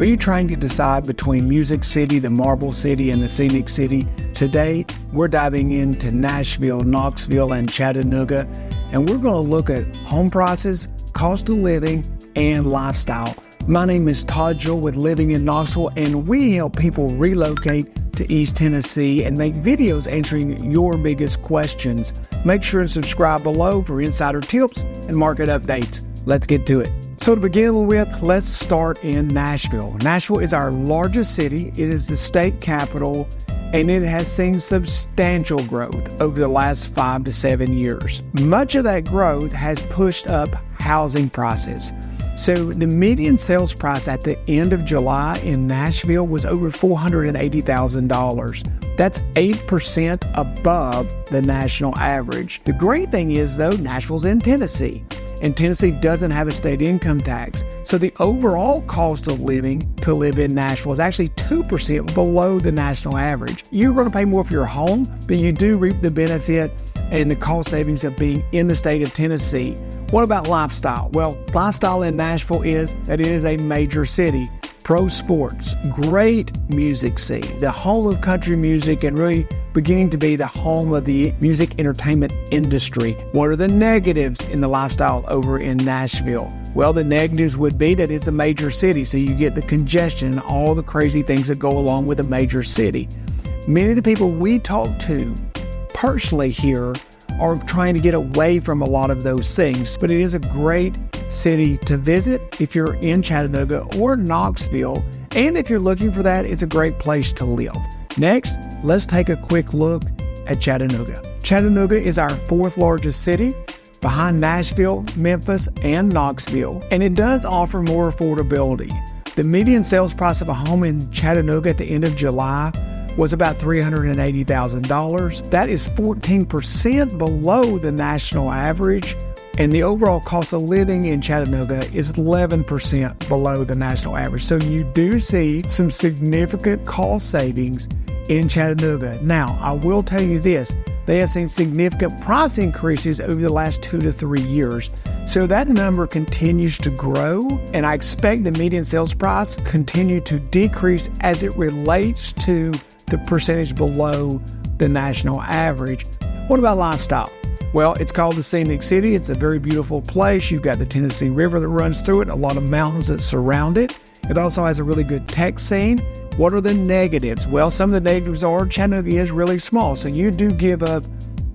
Are you trying to decide between Music City, the Marble City, and the Scenic City? Today, we're diving into Nashville, Knoxville, and Chattanooga, and we're going to look at home prices, cost of living, and lifestyle. My name is Todd Jewell with Living in Knoxville, and we help people relocate to East Tennessee and make videos answering your biggest questions. Make sure and subscribe below for insider tips and market updates. Let's get to it. So to begin with, let's start in Nashville. Nashville is our largest city. It is the state capital, and it has seen substantial growth over the last 5 to 7 years. Much of that growth has pushed up housing prices. So the median sales price at the end of July in Nashville was over $480,000. That's 8% above the national average. The great thing is, though, Nashville's in Tennessee, and Tennessee doesn't have a state income tax. So the overall cost of living to live in Nashville is actually 2% below the national average. You're going to pay more for your home, but you do reap the benefit and the cost savings of being in the state of Tennessee. What about lifestyle? Well, lifestyle in Nashville is that it is a major city. Pro sports, great music scene, the home of country music, and really beginning to be the home of the music entertainment industry. What are the negatives in the lifestyle over in Nashville? Well, the negatives would be that it's a major city, so you get the congestion and all the crazy things that go along with a major city. Many of the people we talk to personally here are trying to get away from a lot of those things, but it is a great city to visit if you're in Chattanooga or Knoxville, and if you're looking for that, it's a great place to live. Next, let's take a quick look at Chattanooga. Chattanooga is our fourth largest city, behind Nashville, Memphis, and Knoxville, and it does offer more affordability. The median sales price of a home in Chattanooga at the end of July was about $380,000. That is 14% below the national average, and the overall cost of living in Chattanooga is 11% below the national average. So you do see some significant cost savings in Chattanooga. Now, I will tell you this, they have seen significant price increases over the last 2 to 3 years. So that number continues to grow, and I expect the median sales price continue to decrease as it relates to the percentage below the national average. What about lifestyle? Well, it's called the Scenic City. It's a very beautiful place. You've got the Tennessee River that runs through it, a lot of mountains that surround it. It also has a really good tech scene. What are the negatives? Well, some of the negatives are Chattanooga is really small, so you do give up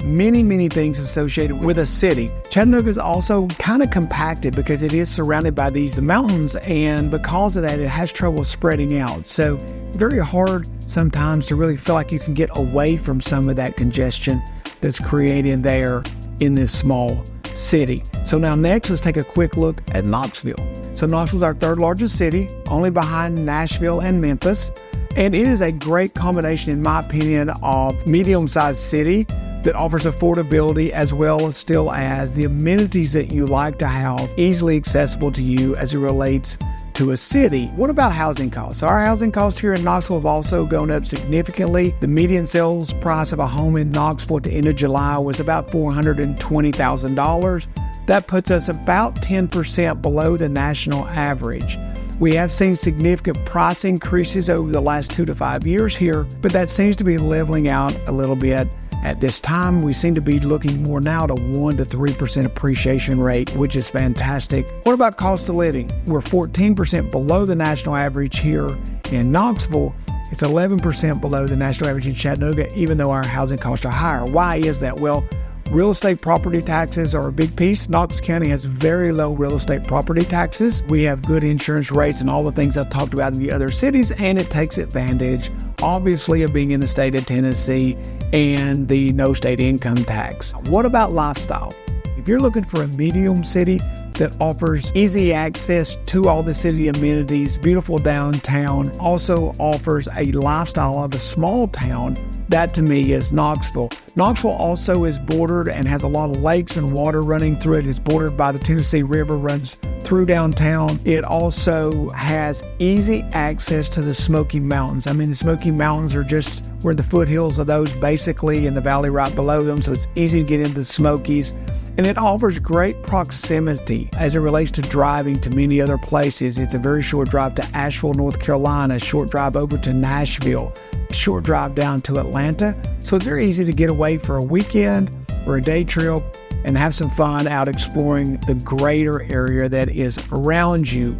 many things associated with a city. Chattanooga is also kind of compacted because it is surrounded by these mountains, and because of that, it has trouble spreading out. So very hard sometimes to really feel like you can get away from some of that congestion that's created there in this small city. So now next, let's take a quick look at Knoxville. So Knoxville is our third largest city, only behind Nashville and Memphis. And it is a great combination, in my opinion, of medium-sized city that offers affordability as well as still as the amenities that you like to have easily accessible to you as it relates to a city. What about housing costs? Our housing costs here in Knoxville have also gone up significantly. The median sales price of a home in Knoxville at the end of July was about $420,000. That puts us about 10% below the national average. We have seen significant price increases over the last 2 to 5 years here, but that seems to be leveling out a little bit. At this time, we seem to be looking more now to 1 to 3% appreciation rate, which is fantastic. What about cost of living? We're 14% below the national average here in Knoxville. It's 11% below the national average in Chattanooga, even though our housing costs are higher. Why is that? Well, real estate property taxes are a big piece. Knox County has very low real estate property taxes. We have good insurance rates and all the things I've talked about in the other cities, and it takes advantage, obviously, of being in the state of Tennessee and the no state income tax. What about lifestyle? If you're looking for a medium city that offers easy access to all the city amenities, beautiful downtown, also offers a lifestyle of a small town, that to me is Knoxville. Knoxville also is bordered and has a lot of lakes and water running through it. It's bordered by the Tennessee River, runs through downtown. It also has easy access to the Smoky Mountains. I mean, the Smoky Mountains are just, we're in the foothills of those basically, in the valley right below them, so it's easy to get into the Smokies. And it offers great proximity as it relates to driving to many other places. It's a very short drive to Asheville, North Carolina, a short drive over to Nashville, a short drive down to Atlanta. So it's very easy to get away for a weekend or a day trip and have some fun out exploring the greater area that is around you.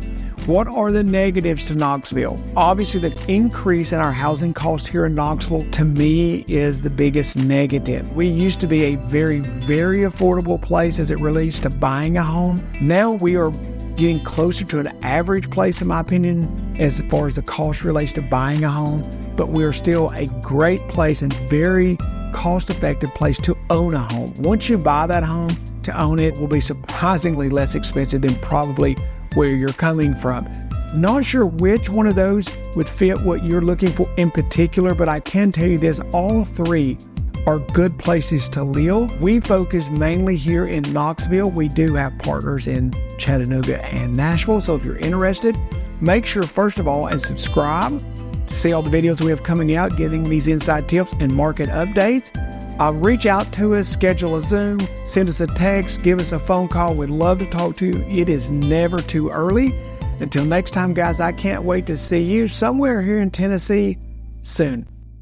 What are the negatives to Knoxville? Obviously, the increase in our housing costs here in Knoxville, to me, is the biggest negative. We used to be a very, very affordable place as it relates to buying a home. Now we are getting closer to an average place, in my opinion, as far as the cost relates to buying a home. But we are still a great place and very cost-effective place to own a home. Once you buy that home, to own it will be surprisingly less expensive than probably where you're coming from. Not sure which one of those would fit what you're looking for in particular, but I can tell you this, all three are good places to live. We focus mainly here in Knoxville. We do have partners in Chattanooga and Nashville, so if you're interested, make sure first of all and subscribe to see all the videos we have coming out, getting these inside tips and market updates. Reach out to us, schedule a Zoom, send us a text, give us a phone call. We'd love to talk to you. It is never too early. Until next time, guys, I can't wait to see you somewhere here in Tennessee soon.